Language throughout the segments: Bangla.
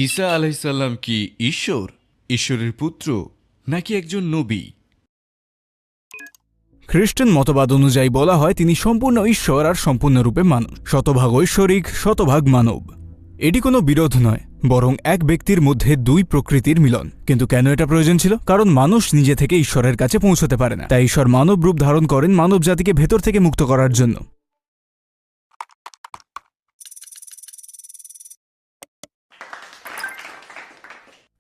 ঈসা আলাইসাল্লাম কি ঈশ্বর, ঈশ্বরের পুত্র, নাকি একজন নবী? খ্রিস্টান মতবাদ অনুযায়ী বলা হয় তিনি সম্পূর্ণ ঈশ্বর আর সম্পূর্ণরূপে মানুষ, শতভাগ ঐশ্বরিক, শতভাগ মানব। এটি কোনো বিরোধ নয়, বরং এক ব্যক্তির মধ্যে দুই প্রকৃতির মিলন। কিন্তু কেন এটা প্রয়োজন ছিল? কারণ মানুষ নিজে থেকে ঈশ্বরের কাছে পৌঁছতে পারে না, তাই ঈশ্বর মানব রূপ ধারণ করেন মানব জাতিকে ভেতর থেকে মুক্ত করার জন্য।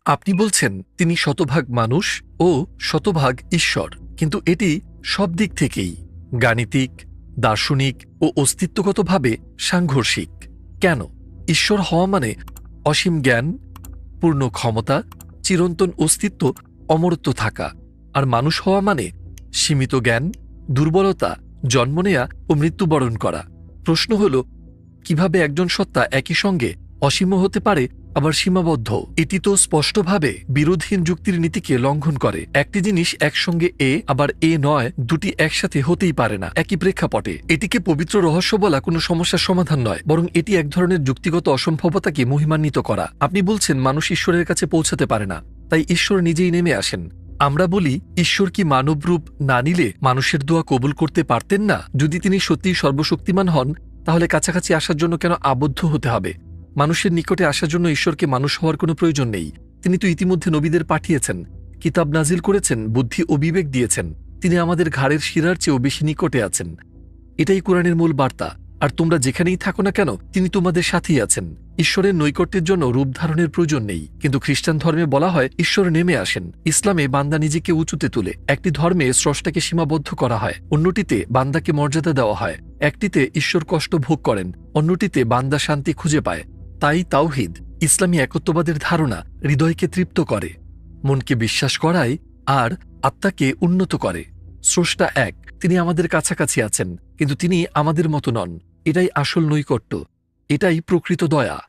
আপনি বলছেন তিনি শতভাগ মানুষ ও শতভাগ ঈশ্বর, কিন্তু এটি সব দিক থেকেই গাণিতিক, দার্শনিক ও অস্তিত্বগতভাবে সাংঘর্ষিক। কেন? ঈশ্বর হওয়া মানে অসীম জ্ঞান, পূর্ণ ক্ষমতা, চিরন্তন অস্তিত্ব, অমরত্ব থাকা। আর মানুষ হওয়া মানে সীমিত জ্ঞান, দুর্বলতা, জন্ম নেয়া ও মৃত্যুবরণ করা। প্রশ্ন হল, কিভাবে একজন সত্তা একই সঙ্গে অসীম হতে পারে আবার সীমাবদ্ধ? এটি তো স্পষ্টভাবে বিরোধহীন যুক্তির নীতিকে লঙ্ঘন করে। একটি জিনিস একসঙ্গে আবার নয়, দুটি একসাথে হতেই পারে না একই প্রেক্ষাপটে। এটিকে পবিত্র রহস্য বলা কোনো সমস্যার সমাধান নয়, বরং এটি এক ধরনের যুক্তিগত অসম্ভবতাকে মহিমান্বিত করা। আপনি বলছেন মানুষ ঈশ্বরের কাছে পৌঁছাতে পারে না, তাই ঈশ্বর নিজেই নেমে আসেন। আমরা বলি, ঈশ্বর কি মানব রূপ না নিলে মানুষের দোয়া কবুল করতে পারতেন না? যদি তিনি সত্যিই সর্বশক্তিমান হন, তাহলে কাছাকাছি আসার জন্য কেন আবদ্ধ হতে হবে? মানুষের নিকটে আসার জন্য ঈশ্বরকে মানুষ হওয়ার কোনো প্রয়োজন নেই। তিনি তো ইতিমধ্যে নবীদের পাঠিয়েছেন, কিতাব নাজিল করেছেন, বুদ্ধি ও বিবেক দিয়েছেন। তিনি আমাদের ঘাড়ের শিরার চেয়েও বেশি নিকটে আছেন। এটাই কোরআনের মূল বার্তা। আর তোমরা যেখানেই থাকো না কেন, তিনি তোমাদের সাথেই আছেন। ঈশ্বরের নৈকট্যের জন্য রূপ ধারণের প্রয়োজন নেই। কিন্তু খ্রিস্টান ধর্মে বলা হয় ঈশ্বর নেমে আসেন। ইসলামে বান্দা নিজেকে উঁচুতে তুলে। একটি ধর্মে স্রষ্টাকে সীমাবদ্ধ করা হয়, অন্যটিতে বান্দাকে মর্যাদা দেওয়া হয়। একটিতে ঈশ্বর কষ্ট ভোগ করেন, অন্যটিতে বান্দা শান্তি খুঁজে পায়। তাই তাওহীদ, ইসলামী একত্ববাদের ধারণা হৃদয়কে তৃপ্ত করে, মনকে বিশ্বাস করায় আর আত্মাকে উন্নত করে। স্রষ্টা এক, তিনি আমাদের কাছাকাছি আছেন, কিন্তু তিনি আমাদের মতো নন। এটাই আসল নৈকট্য, এটাই প্রকৃত দয়া।